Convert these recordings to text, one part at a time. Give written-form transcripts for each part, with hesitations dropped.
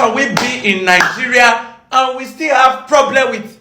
can we be in Nigeria and we still have problem with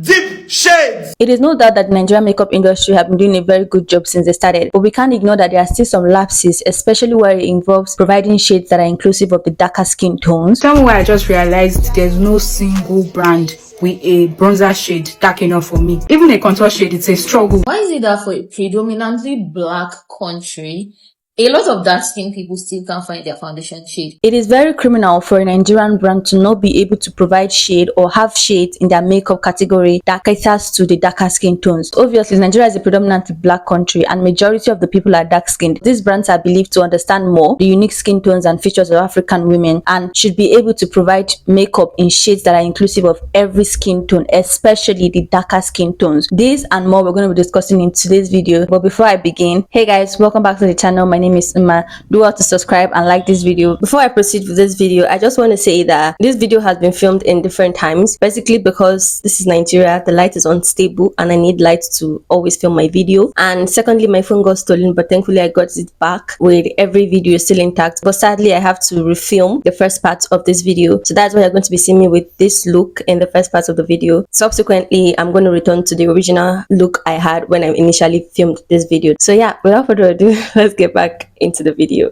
deep shades? It is no doubt that the Nigerian makeup industry have been doing a very good job since they started, but we can't ignore that there are still some lapses, especially where it involves providing shades that are inclusive of the darker skin tones. Tell me why I just realized there's no single brand with a bronzer shade dark enough for me. Even a contour shade, it's a struggle. Why is it that for a predominantly black country, a lot of dark skinned people still can't find their foundation shade? It is very criminal for a Nigerian brand to not be able to provide shade or have shades in their makeup category that caters to the darker skin tones. Obviously, Nigeria is a predominantly black country and majority of the people are dark skinned. These brands are believed to understand more the unique skin tones and features of African women and should be able to provide makeup in shades that are inclusive of every skin tone, especially the darker skin tones. This and more we're going to be discussing in today's video. But before I begin, hey guys, welcome back to the channel. My name is Uma. Do well to subscribe and like this video. Before I proceed with this video, I just want to say that this video has been filmed in different times, basically because this is Nigeria, the light is unstable and I need light to always film my video. And secondly, my phone got stolen, but thankfully I got it back with every video still intact. But sadly, I have to refilm the first part of this video, so that's why you're going to be seeing me with this look in the first part of the video. Subsequently, I'm going to return to the original look I had when I initially filmed this video. So yeah, without further ado, let's get back into the video.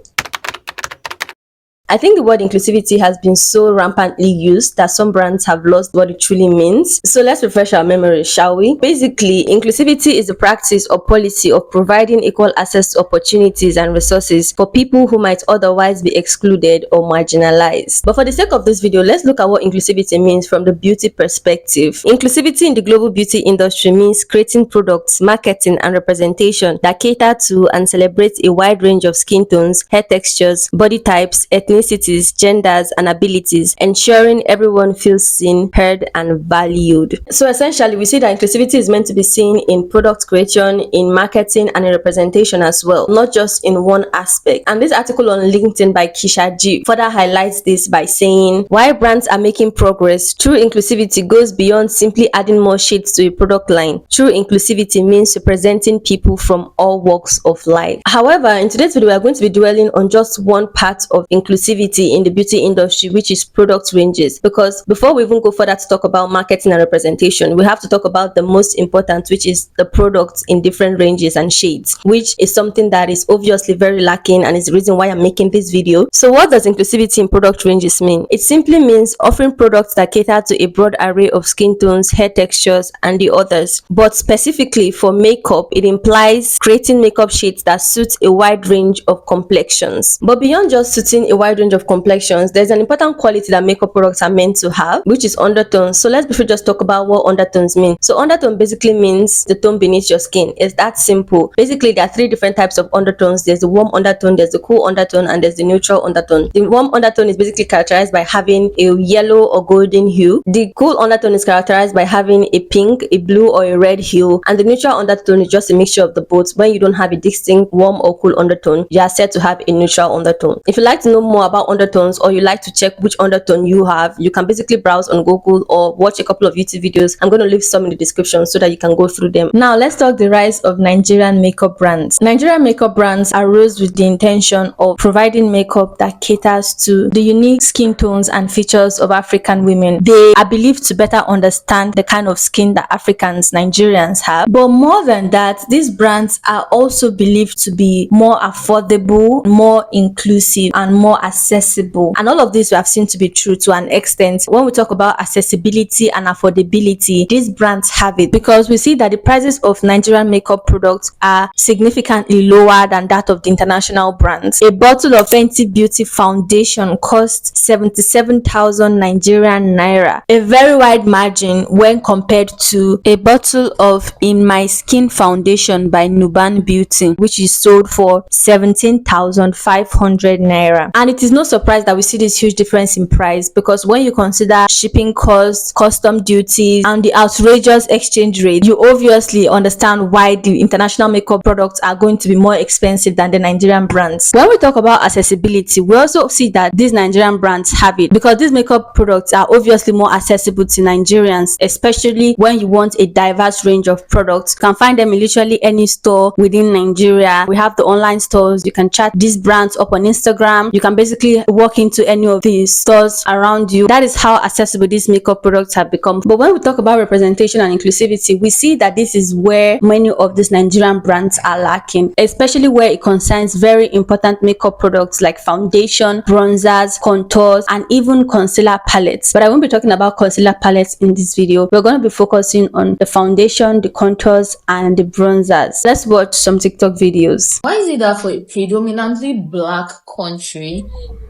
I think the word inclusivity has been so rampantly used that some brands have lost what it truly means. So let's refresh our memory, shall we? Basically, inclusivity is the practice or policy of providing equal access to opportunities and resources for people who might otherwise be excluded or marginalized. But for the sake of this video, let's look at what inclusivity means from the beauty perspective. Inclusivity in the global beauty industry means creating products, marketing, and representation that cater to and celebrate a wide range of skin tones, hair textures, body types, ethnicities, genders, and abilities, ensuring everyone feels seen, heard, and valued. So essentially, we see that inclusivity is meant to be seen in product creation, in marketing, and in representation as well, not just in one aspect. And this article on LinkedIn by Kisha G further highlights this by saying, why brands are making progress. True inclusivity goes beyond simply adding more shades to a product line. True inclusivity means representing people from all walks of life. However, in today's video, we are going to be dwelling on just one part of inclusivity in the beauty industry, which is product ranges, because before we even go further to talk about marketing and representation, we have to talk about the most important, which is the products in different ranges and shades, which is something that is obviously very lacking and is the reason why I'm making this video. So what does inclusivity in product ranges mean? It simply means offering products that cater to a broad array of skin tones, hair textures, and the others. But specifically for makeup, it implies creating makeup shades that suit a wide range of complexions. But beyond just suiting a wide range of complexions, there's an important quality that makeup products are meant to have, which is undertones. So let's briefly just talk about what undertones mean. So undertone basically means the tone beneath your skin. It's that simple. Basically, there are three different types of undertones. There's the warm undertone, there's the cool undertone, and there's the neutral undertone. The warm undertone is basically characterized by having a yellow or golden hue. The cool undertone is characterized by having a pink, a blue, or a red hue. And the neutral undertone is just a mixture of the both. When you don't have a distinct warm or cool undertone, you are said to have a neutral undertone. If you'd like to know more about undertones, or you like to check which undertone you have, you can basically browse on Google or watch a couple of YouTube videos. I'm going to leave some in the description so that you can go through them. Now let's talk the rise of Nigerian makeup brands. Nigerian makeup brands arose with the intention of providing makeup that caters to the unique skin tones and features of African women. They are believed to better understand the kind of skin that Africans, Nigerians have. But more than that, these brands are also believed to be more affordable, more inclusive, and more accessible. And all of this we have seen to be true to an extent. When we talk about accessibility and affordability, these brands have it, because we see that the prices of Nigerian makeup products are significantly lower than that of the international brands. A bottle of Fenty Beauty foundation costs 77,000 Nigerian naira, a very wide margin when compared to a bottle of In My Skin foundation by Nuban Beauty, which is sold for 17,500 naira. And it is no surprise that we see this huge difference in price, because when you consider shipping costs, custom duties, and the outrageous exchange rate, you obviously understand why the international makeup products are going to be more expensive than the Nigerian brands. When we talk about accessibility, we also see that these Nigerian brands have it, because these makeup products are obviously more accessible to Nigerians, especially when you want a diverse range of products. You can find them in literally any store within Nigeria. We have the online stores. You can chat these brands up on Instagram. You can basically basically walk into any of these stores around you. That is how accessible these makeup products have become. But when we talk about representation and inclusivity, we see that this is where many of these Nigerian brands are lacking, especially where it concerns very important makeup products like foundation, bronzers, contours, and even concealer palettes. But I won't be talking about concealer palettes in this video. We're going to be focusing on the foundation, the contours, and the bronzers. Let's watch some TikTok videos. Why is it that for a predominantly black country,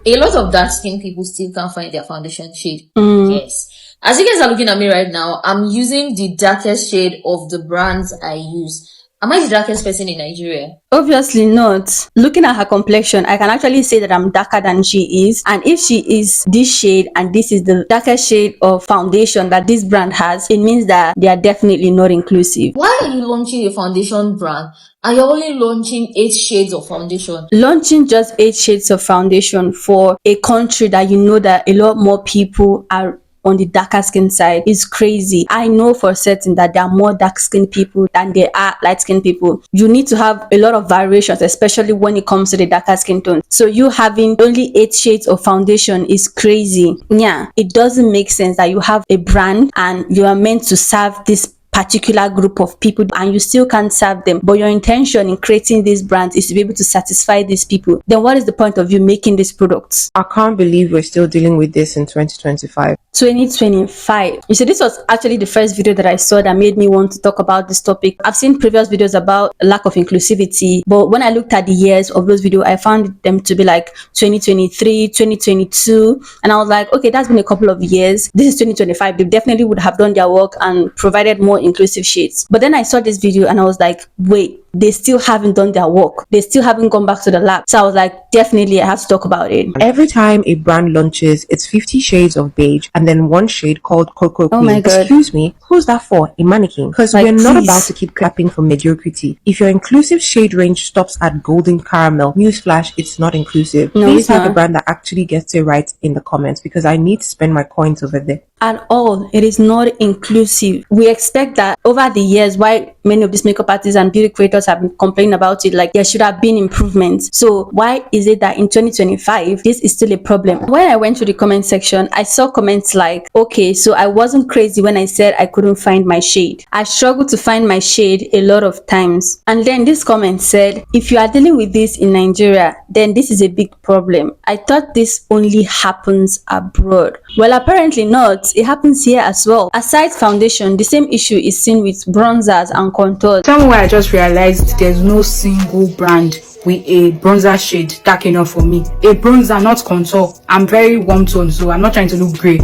a lot of dark skinned people still can't find their foundation shade? Yes. As you guys are looking at me right now, I'm using the darkest shade of the brands I use. Am I the darkest person in Nigeria? Obviously not. Looking at her complexion, I can actually say that I'm darker than she is. And if she is this shade and this is the darkest shade of foundation that this brand has, it means that they are definitely not inclusive. Why are you launching a foundation brand and you're only launching 8 shades of foundation? Launching just 8 shades of foundation for a country that you know that a lot more people are on the darker skin side is crazy. I know for certain that there are more dark skinned people than there are light skinned people. You need to have a lot of variations, especially when it comes to the darker skin tone. So you having only 8 shades of foundation is crazy. Yeah, it doesn't make sense that you have a brand and you are meant to serve this particular group of people and you still can't serve them, but your intention in creating these brands is to be able to satisfy these people. Then what is the point of you making these products? I can't believe we're still dealing with this in 2025. 2025. You see, this was actually the first video that I saw that made me want to talk about this topic. I've seen previous videos about lack of inclusivity, but when I looked at the years of those videos, I found them to be like 2023, 2022, and I was like, okay, that's been a couple of years. This is 2025. They definitely would have done their work and provided more inclusive shades. But then I saw this video and I was like, wait, they still haven't done their work. They still haven't gone back to the lab. So I was like, definitely I have to talk about it. Every time a brand launches, it's 50 shades of beige and then one shade called Cocoa Queen. Oh my God. Excuse me, who's that for? A mannequin? Because Like, we're not please. about to keep clapping for mediocrity. If your inclusive shade range stops at golden caramel, newsflash, it's not inclusive. No, Please it's have a not. brand that actually gets it right in the comments because I need to spend my coins over there. At all, it is not inclusive. We expect that over the years, why many of these makeup artists and beauty creators have been complaining about it, like there should have been improvements. So why is it that in 2025 this is still a problem? When I went to the comment section, I saw comments like, okay, so I wasn't crazy when I said I couldn't find my shade. I struggled to find my shade a lot of times. And then this comment said, if you are dealing with this in Nigeria, then this is a big problem. I thought this only happens abroad. Well, apparently not. It happens here as well. Aside foundation, the same issue is seen with bronzers and contours. Tell me why I just realized there's no single brand with a bronzer shade dark enough for me. A bronzer, not contour. I'm very warm tone, so I'm not trying to look grey.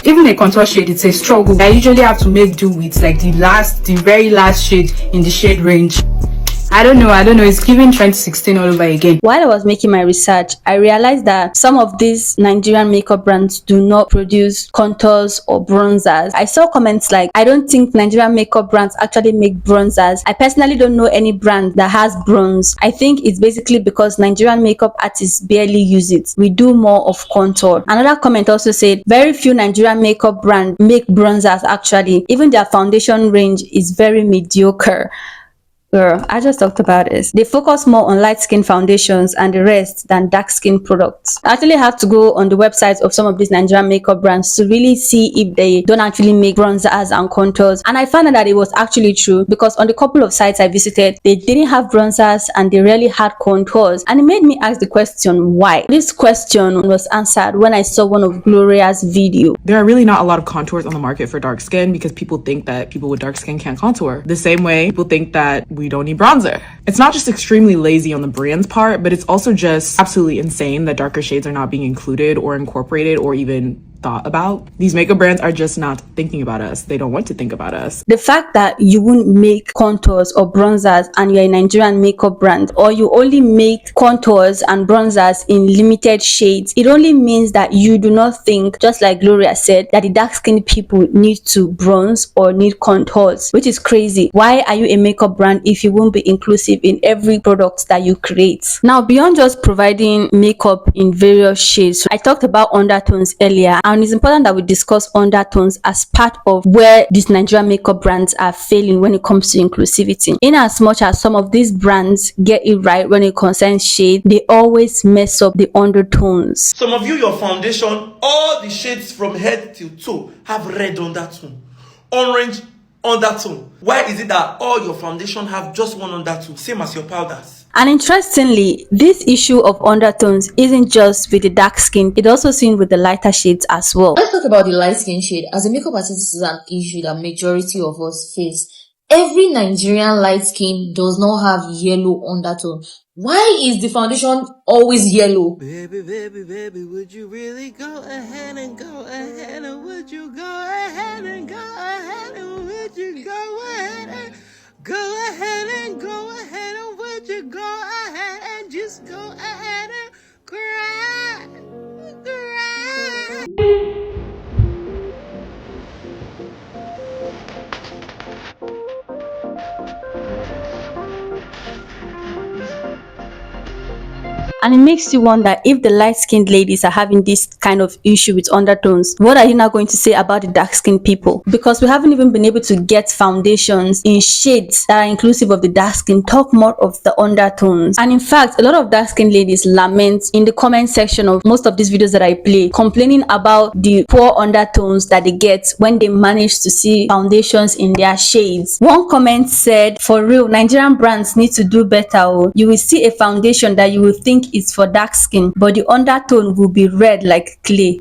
Even a contour shade, it's a struggle. I usually have to make do with like the very last shade in the shade range. I don't know. It's giving 2016 all over again. While I was making my research, I realized that some of these Nigerian makeup brands do not produce contours or bronzers. I saw comments like, I don't think Nigerian makeup brands actually make bronzers. I personally don't know any brand that has bronze. I think it's basically because Nigerian makeup artists barely use it. We do more of contour. Another comment also said, very few Nigerian makeup brands make bronzers actually. Even their foundation range is very mediocre. Girl, I just talked about this. They focus more on light skin foundations and the rest than dark skin products. I actually had to go on the websites of some of these Nigerian makeup brands to really see if they don't actually make bronzers and contours. And I found out that it was actually true because on the couple of sites I visited, they didn't have bronzers and they rarely had contours. And it made me ask the question, why? This question was answered when I saw one of Gloria's video. There are really not a lot of contours on the market for dark skin because people think that people with dark skin can't contour. The same way people think that we don't need bronzer. It's not just extremely lazy on the brand's part, but it's also just absolutely insane that darker shades are not being included or incorporated or even thought about. These makeup brands are just not thinking about us. They don't want to think about us. The fact that you wouldn't make contours or bronzers and you're a Nigerian makeup brand, or you only make contours and bronzers in limited shades, it only means that you do not think, just like Gloria said, that the dark-skinned people need to bronze or need contours, which is crazy. Why are you a makeup brand if you won't be inclusive in every product that you create? Now, beyond just providing makeup in various shades, I talked about undertones earlier, and it's important that we discuss undertones as part of where these Nigerian makeup brands are failing when it comes to inclusivity. In as much as some of these brands get it right when it concerns shade, they always mess up the undertones. Some of you, your foundation, all the shades from head till toe have red undertone, orange undertone. Why is it that all your foundation have just one undertone, same as your powders? And interestingly, this issue of undertones isn't just with the dark skin, it's also seen with the lighter shades as well. Let's talk about the light skin shade. As a makeup artist, this is an issue that majority of us face. Every Nigerian light skin does not have yellow undertone. Why is the foundation always yellow? Baby, baby, baby, would you really go ahead and go ahead, and would you go ahead and go ahead, and would you go ahead and go ahead and go ahead, and would you go ahead and just go ahead and cry, cry? And it makes you wonder, if the light-skinned ladies are having this kind of issue with undertones, what are you now going to say about the dark-skinned people? Because we haven't even been able to get foundations in shades that are inclusive of the dark skin, talk more of the undertones. And in fact, a lot of dark-skinned ladies lament in the comment section of most of these videos that I play, complaining about the poor undertones that they get when they manage to see foundations in their shades. One comment said, "For real, Nigerian brands need to do better. Oh. You will see a foundation that you will think is for dark skin, but the undertone will be red like clay."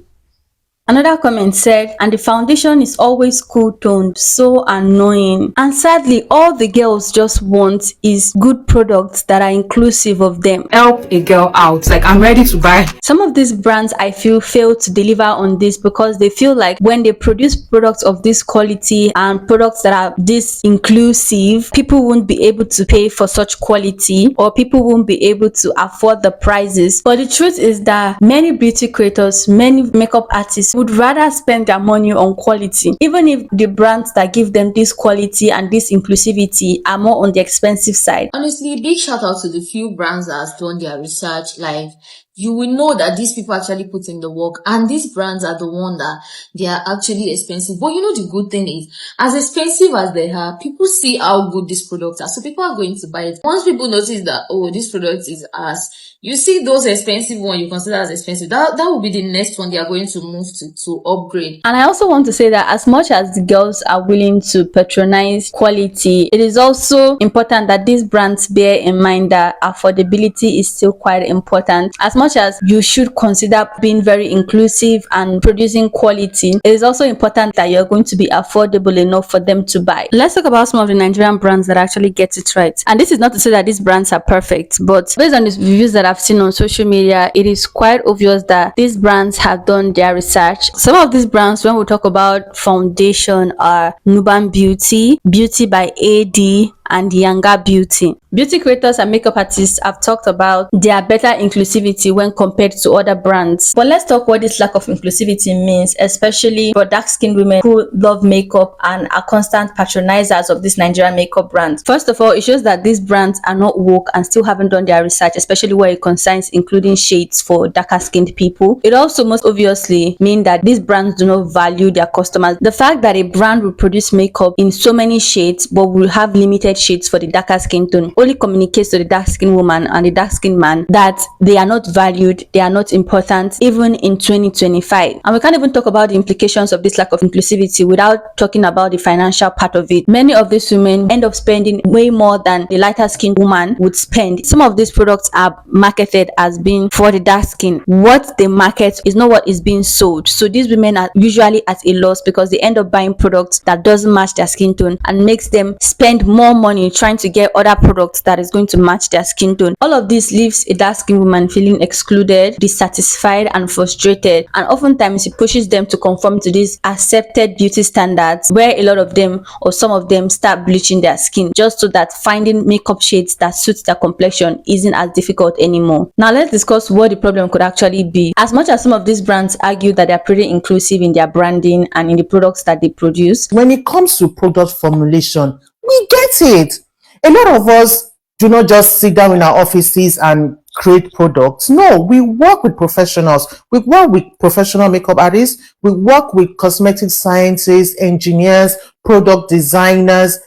Another comment said, "And the foundation is always cool toned, so annoying." And sadly, all the girls just want is good products that are inclusive of them. Help a girl out. Like, I'm ready to buy. Some of these brands, I feel, fail to deliver on this because they feel like when they produce products of this quality and products that are this inclusive, people won't be able to pay for such quality, or people won't be able to afford the prices. But the truth is that many beauty creators, many makeup artists would rather spend their money on quality, even if the brands that give them this quality and this inclusivity are more on the expensive side. Honestly, big shout out to the few brands that has done their research. Like, you will know that these people actually put in the work, and these brands are the one that they are actually expensive. But you know, the good thing is, as expensive as they are, people see how good these products are, so people are going to buy it. Once people notice that, oh, this product is us, you see those expensive ones you consider as expensive, that will be the next one they are going to move to upgrade. And I also want to say that as much as the girls are willing to patronize quality, it is also important that these brands bear in mind that affordability is still quite important. As much as you should consider being very inclusive and producing quality, it is also important that you're going to be affordable enough for them to buy. Let's talk about some of the Nigerian brands that actually get it right. And this is not to say that these brands are perfect, but based on the reviews that I've seen on social media, it is quite obvious that these brands have done their research. Some of these brands, when we talk about foundation, are Nuban Beauty, Beauty by AD, and Younger Beauty. Beauty creators and makeup artists have talked about their better inclusivity when compared to other brands. But let's talk what this lack of inclusivity means, especially for dark-skinned women who love makeup and are constant patronizers of this Nigerian makeup brands. First of all, it shows that these brands are not woke and still haven't done their research, especially where it concerns including shades for darker-skinned people. It also most obviously means that these brands do not value their customers. The fact that a brand will produce makeup in so many shades but will have limited shades for the darker skin tone only communicates to the dark skinned woman and the dark skinned man that they are not valued, they are not important, even in 2025. And we can't even talk about the implications of this lack of inclusivity without talking about the financial part of it. Many of these women end up spending way more than the lighter skinned woman would spend. Some of these products are marketed as being for the dark skin. What they market is not what is being sold. So these women are usually at a loss because they end up buying products that doesn't match their skin tone and makes them spend more money trying to get other products that is going to match their skin tone. All of this leaves a dark skinned woman feeling excluded, dissatisfied, and frustrated, and oftentimes it pushes them to conform to these accepted beauty standards where a lot of them or some of them start bleaching their skin just so that finding makeup shades that suits their complexion isn't as difficult anymore. Now let's discuss what the problem could actually be. As much as some of these brands argue that they're pretty inclusive in their branding and in the products that they produce, when it comes to product formulation, we get it. A lot of us do not just sit down in our offices and create products. No, we work with professionals. We work with professional makeup artists. We work with cosmetic scientists, engineers, product designers.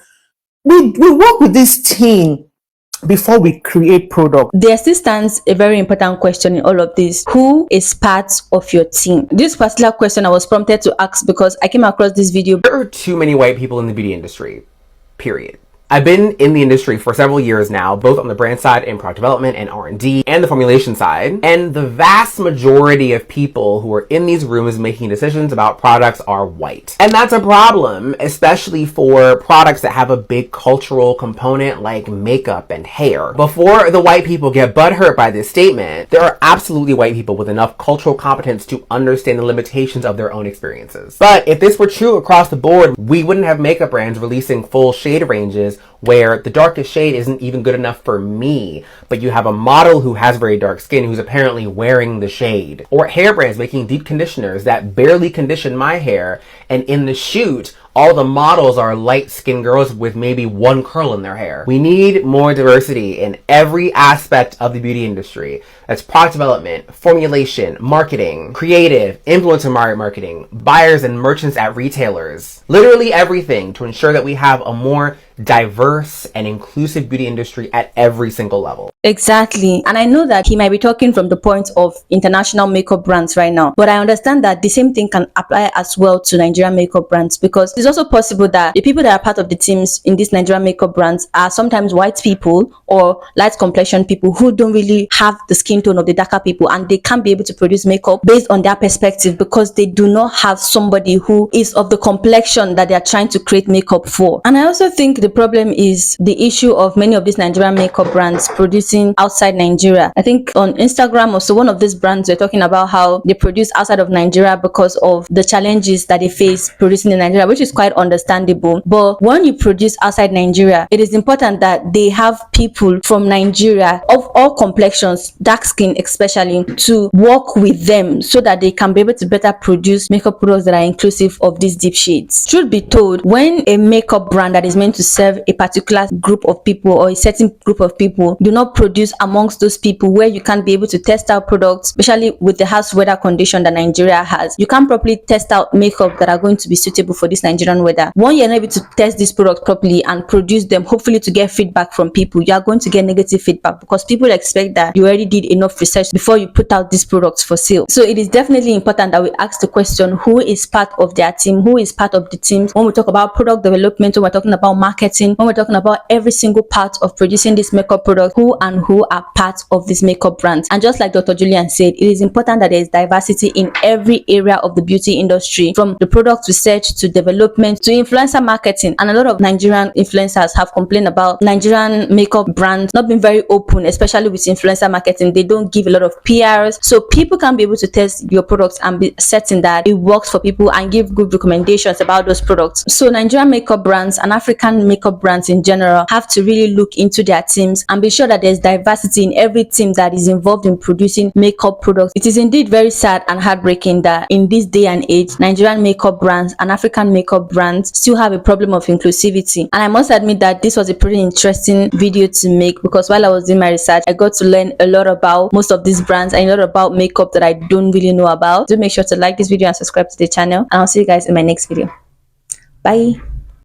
We work with this team before we create product. There still stands a very important question in all of this. Who is part of your team? This particular question I was prompted to ask because I came across this video. There are too many white people in the beauty industry, period. I've been in the industry for several years now, both on the brand side in product development and R&D and the formulation side. And the vast majority of people who are in these rooms making decisions about products are white. And that's a problem, especially for products that have a big cultural component like makeup and hair. Before the white people get butthurt by this statement, there are absolutely white people with enough cultural competence to understand the limitations of their own experiences. But if this were true across the board, we wouldn't have makeup brands releasing full shade ranges where the darkest shade isn't even good enough for me, but you have a model who has very dark skin who's apparently wearing the shade. Or hair brands making deep conditioners that barely condition my hair, and in the shoot, all the models are light-skinned girls with maybe one curl in their hair. We need more diversity in every aspect of the beauty industry. That's product development, formulation, marketing, creative, influencer marketing, buyers and merchants at retailers. Literally everything to ensure that we have a more diverse and inclusive beauty industry at every single level. Exactly. And I know that he might be talking from the point of international makeup brands right now, but I understand that the same thing can apply as well to Nigerian makeup brands, because it's also possible that the people that are part of the teams in these Nigerian makeup brands are sometimes white people or light complexion people who don't really have the skin tone of the darker people, and they can't be able to produce makeup based on their perspective because they do not have somebody who is of the complexion that they are trying to create makeup for. And I also think the problem is the issue of many of these Nigerian makeup brands producing outside Nigeria. I think on Instagram also, one of these brands were talking about how they produce outside of Nigeria because of the challenges that they face producing in Nigeria, which is quite understandable. But when you produce outside Nigeria, it is important that they have people from Nigeria of all complexions, dark skin especially, to work with them so that they can be able to better produce makeup products that are inclusive of these deep shades. Truth be told, when a makeup brand that is meant to serve a particular group of people or a certain group of people do not produce amongst those people, where you can't be able to test out products, especially with the harsh weather condition that Nigeria has, you can't properly test out makeup that are going to be suitable for this Nigerian weather. When you're not able to test this product properly and produce them, hopefully to get feedback from people, you are going to get negative feedback because people expect that you already did enough research before you put out these products for sale. So it is definitely important that we ask the question, who is part of their team, who is part of the team when we talk about product development, when we're talking about marketing, when we're talking about every single part of producing this makeup product, who are part of this makeup brand. And just like Dr. Julian said, it is important that there is diversity in every area of the beauty industry, from the product research to development to influencer marketing. And a lot of Nigerian influencers have complained about Nigerian makeup brands not being very open, especially with influencer marketing. They don't give a lot of PRs, so people can be able to test your products and be certain that it works for people and give good recommendations about those products. So Nigerian makeup brands and African makeup brands in general have to really look into their teams and be sure that there's diversity in every team that is involved in producing makeup products. It is indeed very sad and heartbreaking that in this day and age, Nigerian makeup brands and African makeup brands still have a problem of inclusivity. And I must admit that this was a pretty interesting video to make, because while I was doing my research, I got to learn a lot about most of these brands and a lot about makeup that I don't really know about. Do make sure to like this video and subscribe to the channel, and I'll see you guys in my next video. Bye.